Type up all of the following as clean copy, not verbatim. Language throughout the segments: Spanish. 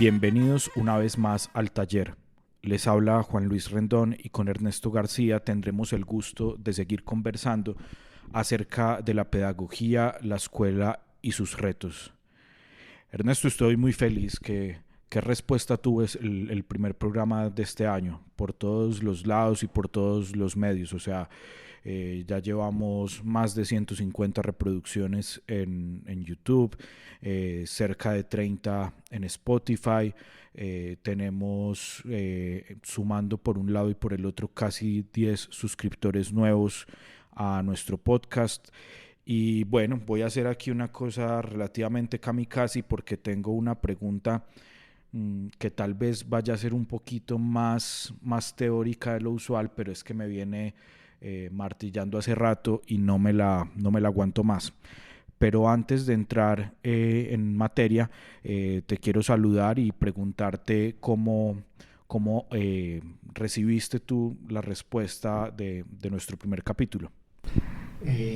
Bienvenidos una vez más al taller. Les habla Juan Luis Rendón y con Ernesto García tendremos el gusto de seguir conversando acerca de la pedagogía, la escuela y sus retos. Ernesto, estoy muy feliz. ¿Qué respuesta tuve el primer programa de este año? Por todos los lados y por todos los medios. O sea, ya llevamos más de 150 reproducciones en YouTube, cerca de 30 en Spotify. Tenemos, sumando por un lado y por el otro, casi 10 suscriptores nuevos a nuestro podcast. Y bueno, voy a hacer aquí una cosa relativamente kamikaze porque tengo una pregunta que tal vez vaya a ser un poquito más teórica de lo usual, pero es que me viene martillando hace rato y no me la aguanto más. Pero antes de entrar en materia, te quiero saludar y preguntarte cómo recibiste tú la respuesta de nuestro primer capítulo.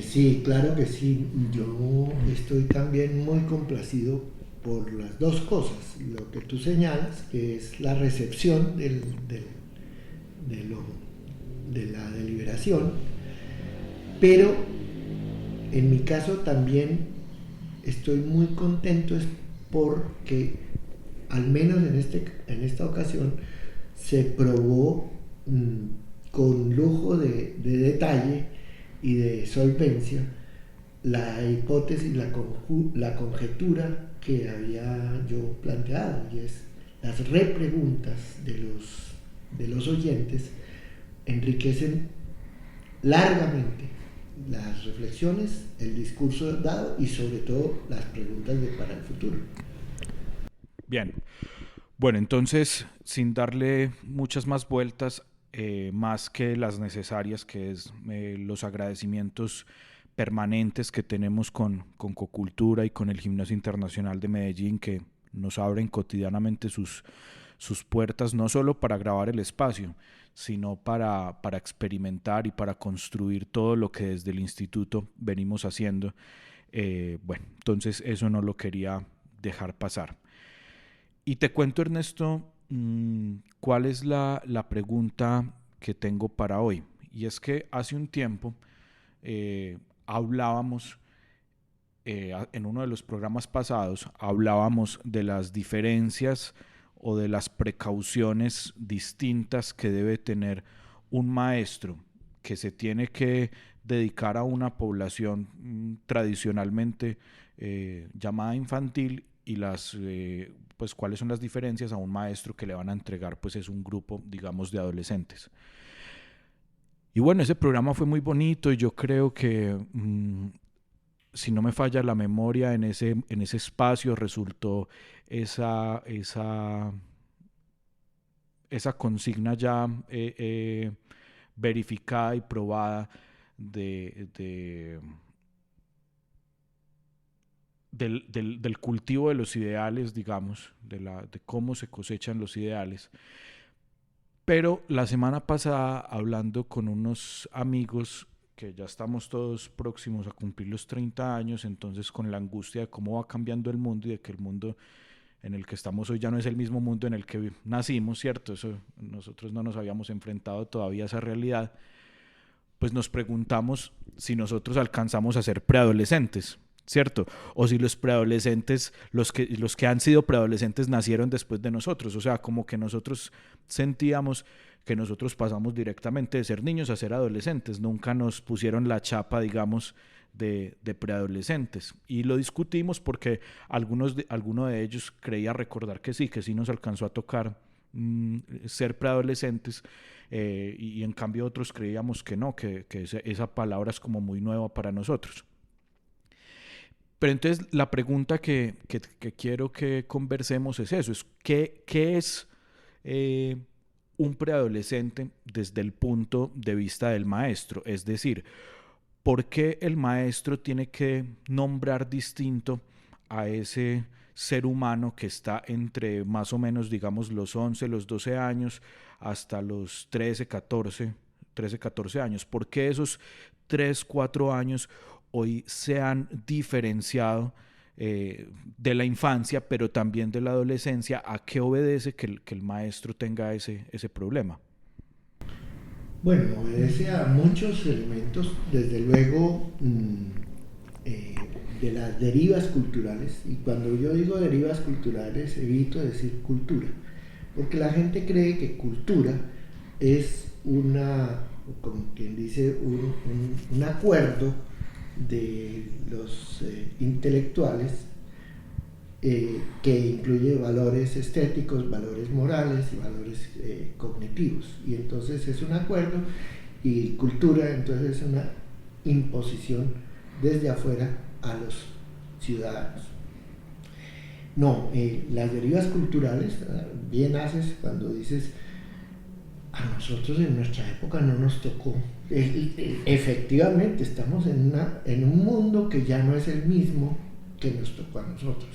Sí, claro que sí. Yo estoy también muy complacido por las dos cosas. Lo que tú señalas, que es la recepción de, lo, de la deliberación, pero en mi caso también estoy muy contento es porque al menos en esta ocasión se probó con lujo de detalle y de solvencia la hipótesis, la conjetura que había yo planteado, y es las repreguntas de los oyentes enriquecen largamente las reflexiones, el discurso dado y sobre todo las preguntas para el futuro. Bien, bueno, entonces, sin darle muchas más vueltas, más que las necesarias, que es los agradecimientos permanentes que tenemos con Cocultura y con el Gimnasio Internacional de Medellín, que nos abren cotidianamente sus puertas, no solo para grabar el espacio, sino para experimentar y para construir todo lo que desde el instituto venimos haciendo. Bueno, entonces eso no lo quería dejar pasar. Y te cuento, Ernesto, cuál es la pregunta que tengo para hoy. Y es que hace un tiempo hablábamos, en uno de los programas pasados, hablábamos de las diferencias o de las precauciones distintas que debe tener un maestro que se tiene que dedicar a una población tradicionalmente llamada infantil y pues cuáles son las diferencias a un maestro que le van a entregar, pues es un grupo, digamos, de adolescentes. Y bueno, ese programa fue muy bonito y yo creo que, si no me falla la memoria, en ese espacio resultó esa, esa, esa consigna ya verificada y probada de, de del cultivo de los ideales, digamos, de cómo se cosechan los ideales. Pero la semana pasada, hablando con unos amigos que ya estamos todos próximos a cumplir los 30 años, entonces con la angustia de cómo va cambiando el mundo y de que el mundo en el que estamos hoy ya no es el mismo mundo en el que nacimos, ¿cierto? Eso, nosotros no nos habíamos enfrentado todavía a esa realidad. Pues nos preguntamos si nosotros alcanzamos a ser preadolescentes, ¿cierto? O si los preadolescentes, los que han sido preadolescentes nacieron después de nosotros, o sea, como que nosotros sentíamos que nosotros pasamos directamente de ser niños a ser adolescentes, nunca nos pusieron la chapa, digamos, de preadolescentes. Y lo discutimos porque alguno de ellos creía recordar que sí nos alcanzó a tocar ser preadolescentes, y en cambio otros creíamos que no, que esa palabra es como muy nueva para nosotros. Pero entonces la pregunta que quiero que conversemos es eso, es ¿qué es eh, un preadolescente desde el punto de vista del maestro? Es decir, ¿por qué el maestro tiene que nombrar distinto a ese ser humano que está entre más o menos, digamos, los 11, los 12 años hasta los 13, 14 años? ¿Por qué esos 3, 4 años hoy se han diferenciado de la infancia, pero también de la adolescencia, ¿a qué obedece que el maestro tenga ese problema? Bueno, obedece a muchos elementos, desde luego eh, de las derivas culturales, y cuando yo digo derivas culturales evito decir cultura, porque la gente cree que cultura es como quien dice, un acuerdo de los intelectuales que incluye valores estéticos, valores morales y valores cognitivos. Y entonces es un acuerdo, y cultura entonces es una imposición desde afuera a los ciudadanos. No, las derivas culturales, bien haces cuando dices, a nosotros en nuestra época no nos tocó. Efectivamente, estamos en un mundo que ya no es el mismo que nos tocó a nosotros.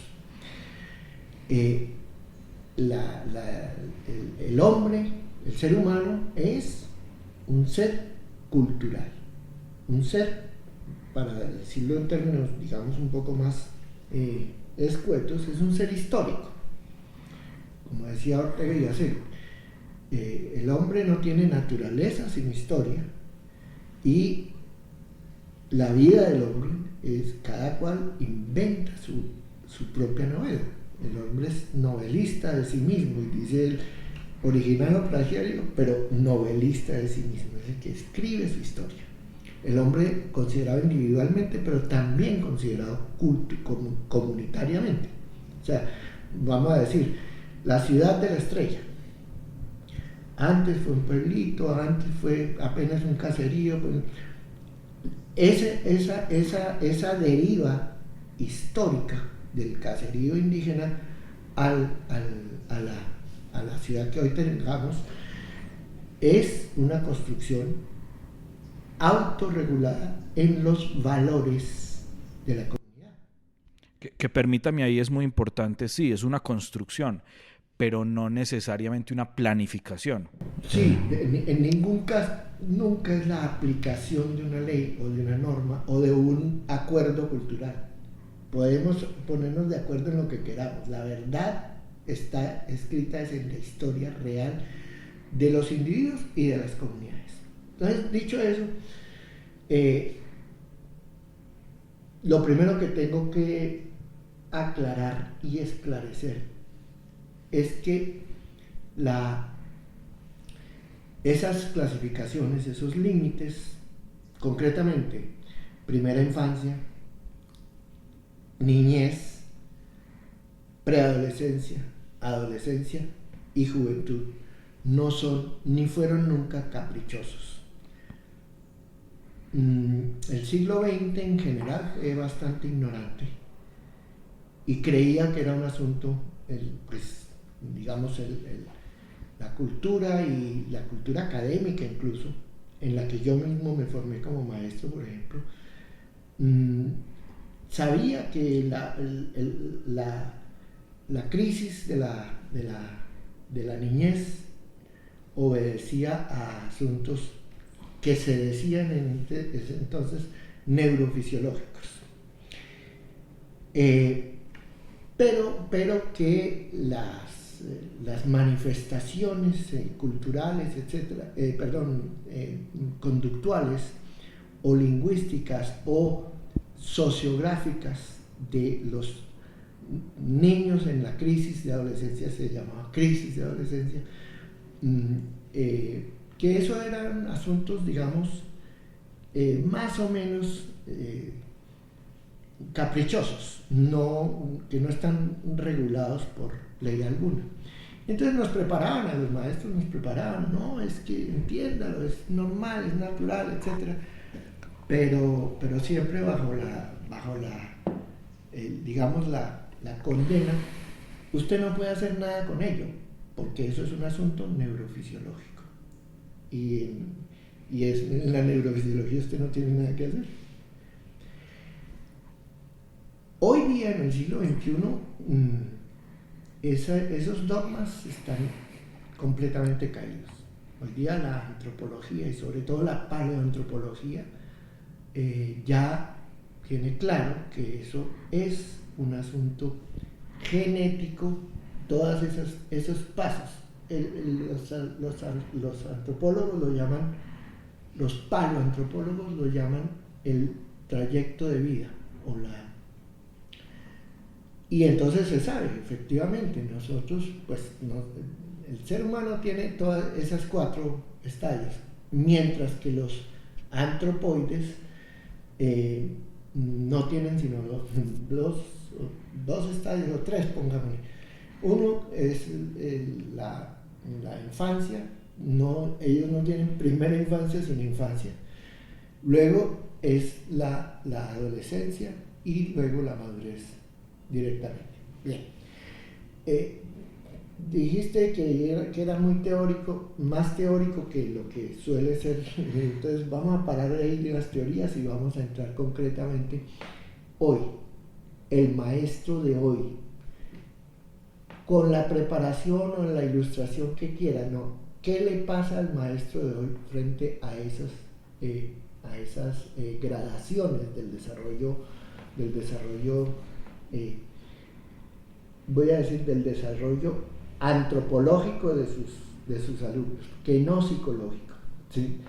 Eh, el hombre, el ser humano, es un ser cultural, un ser, para decirlo en términos, digamos, un poco más escuetos, es un ser histórico. Como decía Ortega y Gasset, el hombre no tiene naturaleza sin historia, y la vida del hombre es, cada cual inventa su propia novela. El hombre es novelista de sí mismo, y dice el original o plagiario, pero novelista de sí mismo, es el que escribe su historia. El hombre considerado individualmente, pero también considerado comunitariamente. O sea, vamos a decir, la ciudad de la estrella. Antes fue un pueblito, antes fue apenas un caserío. Pues, esa deriva histórica del caserío indígena a la ciudad que hoy tengamos es una construcción autorregulada en los valores de la comunidad. Que permítame, ahí es muy importante, sí, es una construcción, pero no necesariamente una planificación. Sí, en ningún caso, nunca es la aplicación de una ley o de una norma o de un acuerdo cultural. Podemos ponernos de acuerdo en lo que queramos. La verdad está escrita en la historia real de los individuos y de las comunidades. Entonces, dicho eso, lo primero que tengo que aclarar y esclarecer es que esas clasificaciones, esos límites, concretamente, primera infancia, niñez, preadolescencia, adolescencia y juventud, no son ni fueron nunca caprichosos. El siglo XX en general fue bastante ignorante y creía que era un asunto, digamos, la cultura, y la cultura académica incluso, en la que yo mismo me formé como maestro, por ejemplo, sabía que la crisis de la niñez obedecía a asuntos que se decían en ese entonces neurofisiológicos. Pero que las manifestaciones culturales, etcétera, conductuales o lingüísticas o sociográficas de los niños en la crisis de adolescencia, se llamaba crisis de adolescencia, que eso eran asuntos, digamos, más o menos caprichosos, que no están regulados por ley alguna. Entonces nos preparaban, a los maestros nos preparaban, no, es que entiéndalo, es normal, es natural, etc. Pero siempre bajo digamos, la condena. Usted no puede hacer nada con ello, porque eso es un asunto neurofisiológico. Y en la neurofisiología usted no tiene nada que hacer. Hoy día, en el siglo XXI, esos dogmas están completamente caídos. Hoy día la antropología, y sobre todo la paleoantropología, ya tiene claro que eso es un asunto genético, todos esos pasos. Los antropólogos lo llaman, los paleoantropólogos lo llaman el trayecto de vida. Y entonces se sabe, efectivamente, nosotros, pues, el ser humano tiene todas esas 4 estadios, mientras que los antropoides no tienen sino dos estadios o 3, pongámosle. Uno es la infancia, ellos no tienen primera infancia sino infancia. Luego es la adolescencia y luego la madurez directamente. Bien. Dijiste que era muy teórico, más teórico que lo que suele ser. Entonces vamos a parar ahí de las teorías y vamos a entrar concretamente hoy. El maestro de hoy, con la preparación o la ilustración que quiera, ¿no? ¿Qué le pasa al maestro de hoy frente a esas gradaciones del desarrollo, voy a decir, del desarrollo antropológico de sus alumnos, que no psicológico, ¿sí?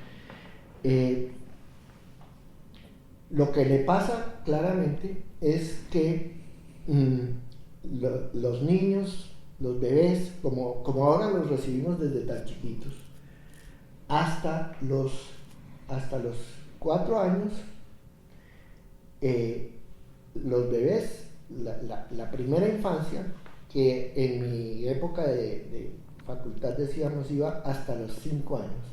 Lo que le pasa claramente es que los niños, los bebés, como ahora los recibimos desde tan chiquitos, hasta los 4 años, los bebés, la primera infancia, que en mi época de facultad decíamos iba hasta los 5 años.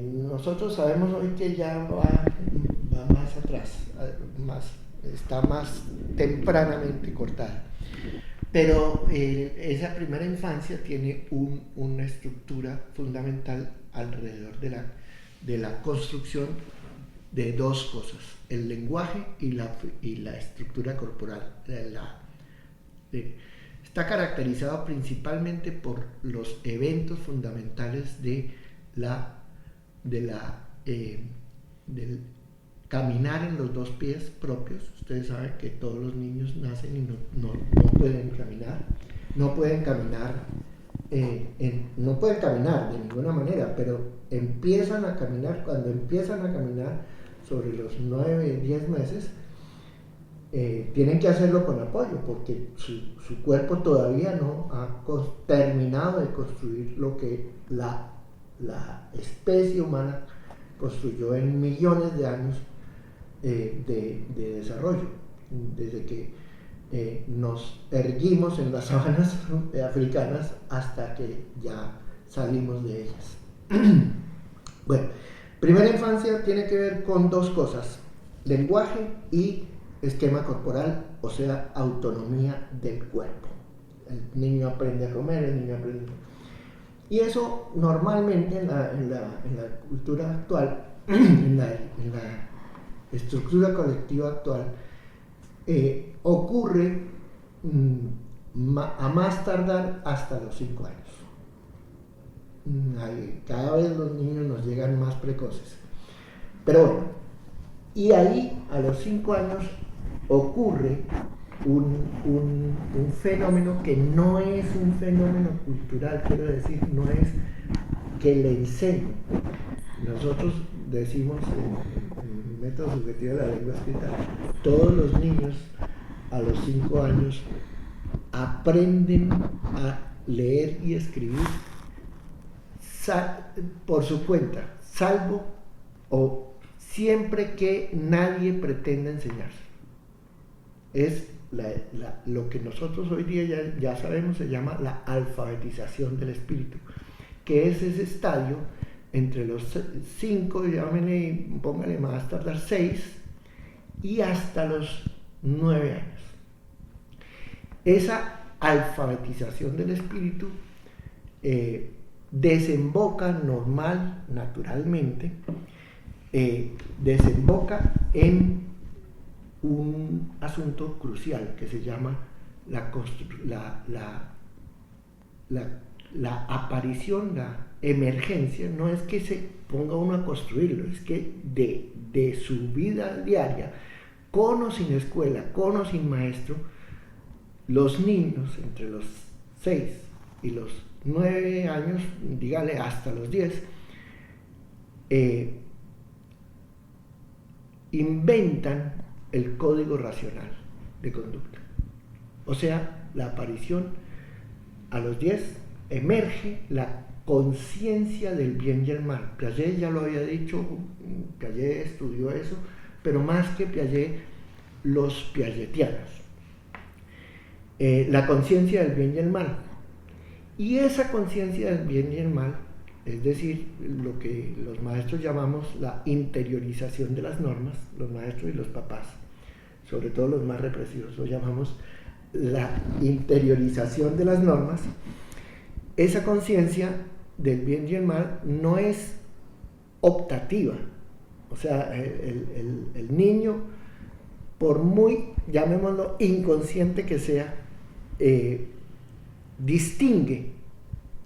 Nosotros sabemos hoy que ya va más atrás, está más tempranamente cortada. Pero esa primera infancia tiene una estructura fundamental alrededor de la construcción de 2 cosas: el lenguaje y la estructura corporal. Está caracterizado principalmente por los eventos fundamentales del caminar en los 2 pies propios. Ustedes saben que todos los niños nacen y no pueden caminar, no pueden caminar de ninguna manera, pero empiezan a caminar. Cuando empiezan a caminar sobre los 9, 10 meses, tienen que hacerlo con apoyo, porque su cuerpo todavía no ha terminado de construir lo que la especie humana construyó en millones de años de desarrollo, desde que nos erguimos en las sabanas africanas hasta que ya salimos de ellas. Bueno, primera infancia tiene que ver con 2 cosas: lenguaje y esquema corporal, o sea, autonomía del cuerpo. El niño aprende a comer, el niño aprende. Y eso normalmente en la cultura actual, en la estructura colectiva actual, ocurre a más tardar hasta los 5 años. Cada vez los niños nos llegan más precoces. Pero bueno, y ahí a los 5 años ocurre un fenómeno que no es un fenómeno cultural, quiero decir, no es que le enseño. Nosotros decimos en el método subjetivo de la lengua escrita, todos los niños a los 5 años aprenden a leer y escribir por su cuenta, salvo o siempre que nadie pretenda enseñarse. Es lo que nosotros hoy día ya sabemos, se llama la alfabetización del espíritu, que es ese estadio entre los 5, llámenle, póngale más tardar 6, y hasta los 9 años. Esa alfabetización del espíritu desemboca naturalmente, desemboca en un asunto crucial que se llama la aparición, la emergencia. No es que se ponga uno a construirlo, es que de su vida diaria con o sin escuela, con o sin maestro, los niños entre los 6 y los 9 años, dígale hasta los 10, inventan el código racional de conducta. O sea, la aparición a los 10 emerge la conciencia del bien y el mal. Piaget ya lo había dicho, Piaget estudió eso, pero más que Piaget, los piagetianos. La conciencia del bien y el mal. Y esa conciencia del bien y el mal, es decir, lo que los maestros llamamos la interiorización de las normas, los maestros y los papás, sobre todo los más represivos, lo llamamos la interiorización de las normas. Esa conciencia del bien y el mal no es optativa. O sea, el niño, por muy, llamémoslo, inconsciente que sea, distingue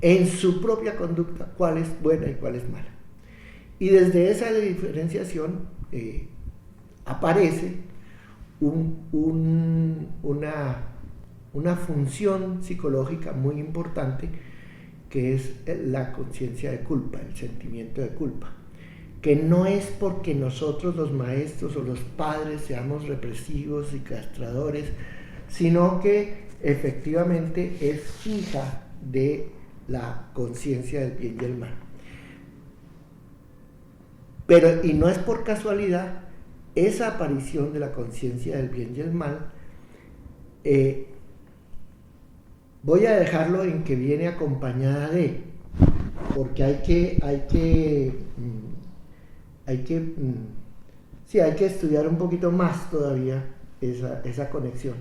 en su propia conducta cuál es buena y cuál es mala. Y desde esa diferenciación aparece una función psicológica muy importante, que es la conciencia de culpa, el sentimiento de culpa, que no es porque nosotros los maestros o los padres seamos represivos y castradores, sino que efectivamente es hija de la conciencia del bien y el mal. Pero, y no es por casualidad, esa aparición de la conciencia del bien y el mal, voy a dejarlo en que viene acompañada de, porque hay que estudiar un poquito más todavía esa conexión,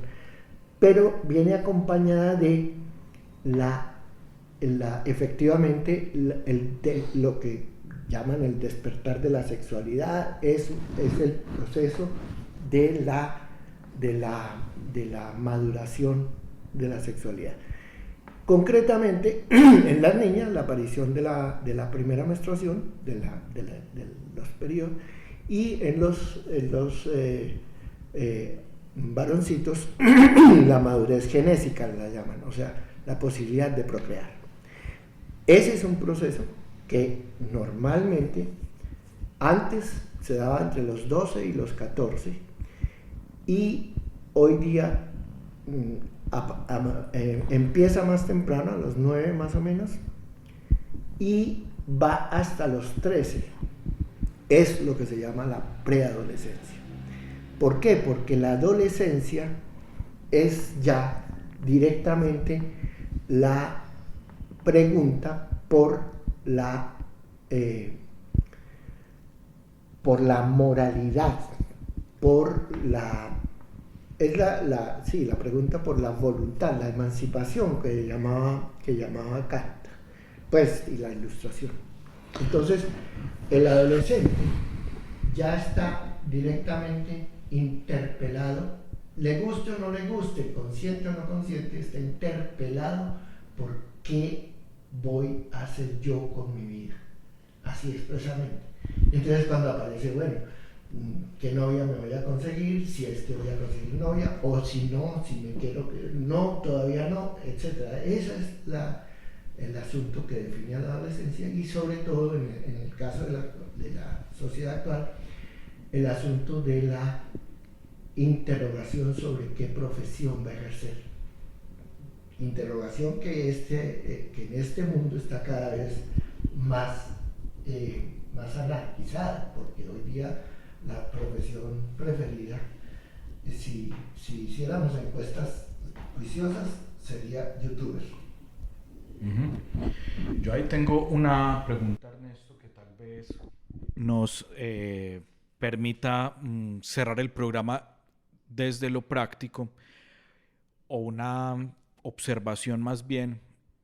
pero viene acompañada de efectivamente lo que llaman el despertar de la sexualidad, es el proceso de la maduración de la sexualidad. Concretamente, en las niñas, la aparición de la primera menstruación, de los periodos, y en los varoncitos, la madurez genésica la llaman, o sea, la posibilidad de procrear. Ese es un proceso que normalmente antes se daba entre los 12 y los 14, y hoy día empieza más temprano, a los 9 más o menos, y va hasta los 13. Es lo que se llama la preadolescencia. ¿Por qué? Porque la adolescencia es ya directamente la pregunta por la moralidad, la pregunta por la voluntad, la emancipación que llamaba Kant, pues, y la ilustración. Entonces, el adolescente ya está directamente interpelado, le guste o no le guste, consciente o no consciente, está interpelado por qué voy a hacer yo con mi vida, así expresamente. Entonces, cuando aparece, bueno, ¿qué novia me voy a conseguir? Si es que voy a conseguir novia, o si no, si me quiero, no, todavía no, etc. Ese es el asunto que define a la adolescencia, y sobre todo en el caso de la sociedad actual, el asunto de la interrogación sobre qué profesión va a ejercer. Interrogación que en este mundo está cada vez más anarquizada, porque hoy día la profesión preferida, si hiciéramos encuestas juiciosas, sería youtuber. Uh-huh. Yo ahí tengo una pregunta, Ernesto, que tal vez nos permita cerrar el programa desde lo práctico, o una observación más bien,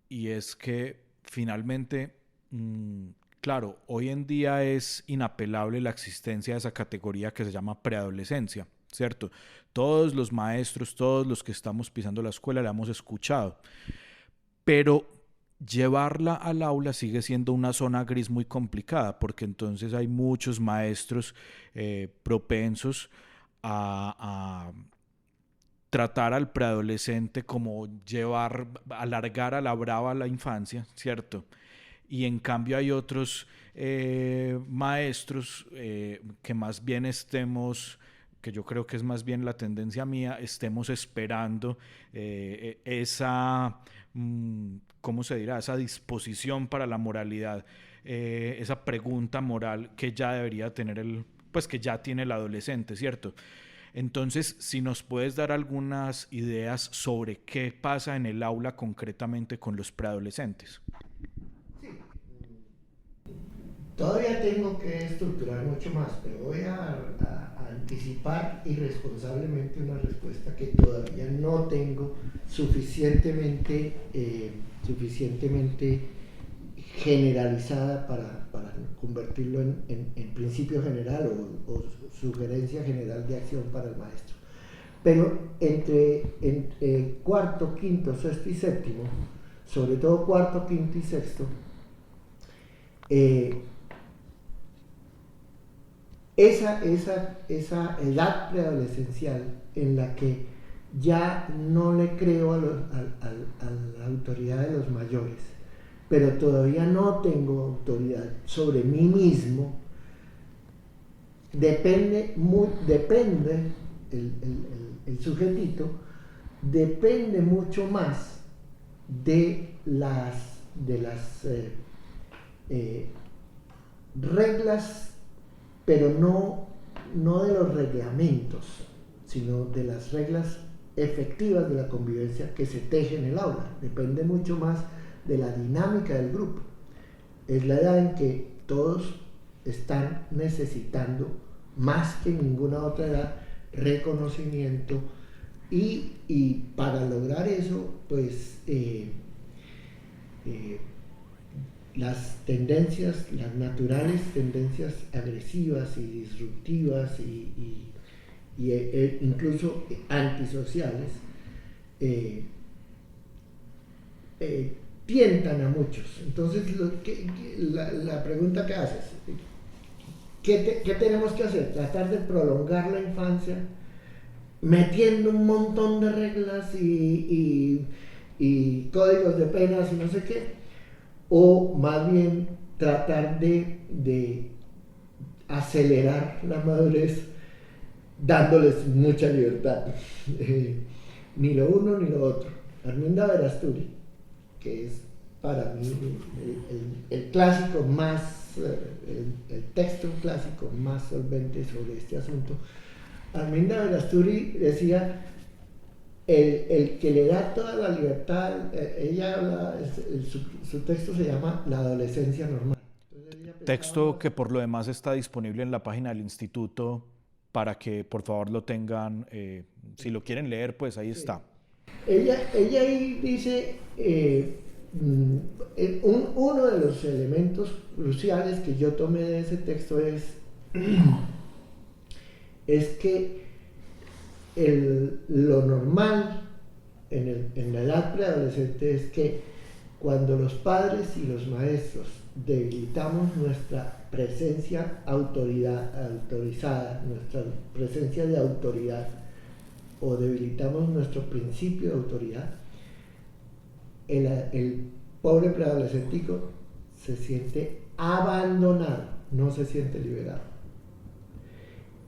y es que finalmente, claro, hoy en día es inapelable la existencia de esa categoría que se llama preadolescencia, ¿cierto? Todos los maestros, todos los que estamos pisando la escuela la hemos escuchado, pero llevarla al aula sigue siendo una zona gris muy complicada, porque entonces hay muchos maestros propensos a tratar al preadolescente como alargar a la brava la infancia, ¿cierto? Y en cambio hay otros maestros que más bien que yo creo que es más bien la tendencia mía, estemos esperando esa, ¿cómo se dirá? Esa disposición para la moralidad, esa pregunta moral que ya debería tener pues que ya tiene el adolescente, ¿cierto? Entonces, si nos puedes dar algunas ideas sobre qué pasa en el aula concretamente con los preadolescentes. Todavía tengo que estructurar mucho más, pero voy a anticipar irresponsablemente una respuesta que todavía no tengo suficientemente generalizada para convertirlo en principio general o sugerencia general de acción para el maestro. Pero entre cuarto, quinto, sexto y séptimo, sobre todo cuarto, quinto y sexto, esa edad preadolescencial en la que ya no le creo a la autoridad de los mayores, pero todavía no tengo autoridad sobre mí mismo, depende el sujetito, depende mucho más de las reglas, pero no de los reglamentos, sino de las reglas efectivas de la convivencia que se teje en el aula. Depende mucho más de la dinámica del grupo. Es la edad en que todos están necesitando, más que ninguna otra edad, reconocimiento y para lograr eso, pues las tendencias, las naturales tendencias agresivas y disruptivas y incluso antisociales, tientan a muchos. Entonces, la pregunta que haces, ¿qué tenemos que hacer? Tratar de prolongar la infancia metiendo un montón de reglas y códigos de penas y no sé qué, o más bien tratar de acelerar la madurez dándoles mucha libertad. Ni lo uno ni lo otro. Arminda Verasturi, que es para mí el clásico más, el texto clásico más solvente sobre este asunto. Arminda Verasturi decía: el que le da toda la libertad, ella habla, su texto se llama La adolescencia normal. Texto que por lo demás está disponible en la página del instituto para que por favor lo tengan, si lo quieren leer, pues ahí está. Ella ahí dice, uno de los elementos cruciales que yo tomé de ese texto es que lo normal en la edad preadolescente es que cuando los padres y los maestros debilitamos nuestra presencia autorizada, nuestra presencia de autoridad, o debilitamos nuestro principio de autoridad, el pobre preadolescentico se siente abandonado, no se siente liberado.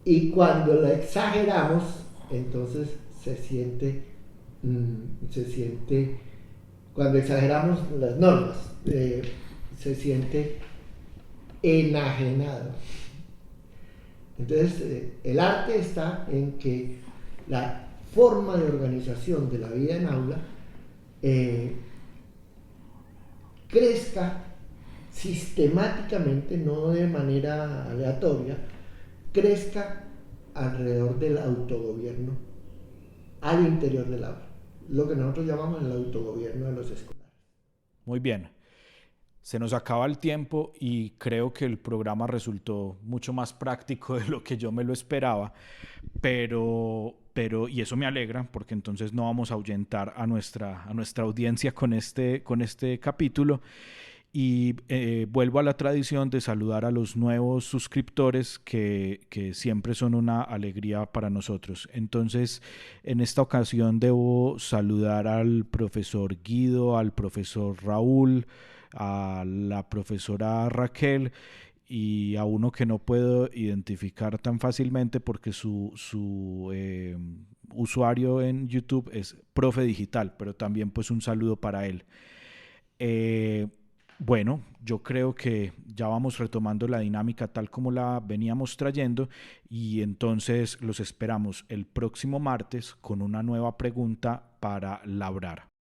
Y cuando lo exageramos, entonces se siente, cuando exageramos las normas, se siente enajenado. Entonces, el arte está en que la forma de organización de la vida en aula crezca sistemáticamente, no de manera aleatoria, crezca alrededor del autogobierno al interior del aula, lo que nosotros llamamos el autogobierno de los escolares. Muy bien. Se nos acaba el tiempo y creo que el programa resultó mucho más práctico de lo que yo me lo esperaba, pero y eso me alegra porque entonces no vamos a ahuyentar a nuestra audiencia con este capítulo. Y vuelvo a la tradición de saludar a los nuevos suscriptores que siempre son una alegría para nosotros. Entonces, en esta ocasión debo saludar al profesor Guido, al profesor Raúl, a la profesora Raquel y a uno que no puedo identificar tan fácilmente porque su usuario en YouTube es Profe Digital, pero también pues un saludo para él. Eh, bueno, yo creo que ya vamos retomando la dinámica tal como la veníamos trayendo y entonces los esperamos el próximo martes con una nueva pregunta para labrar.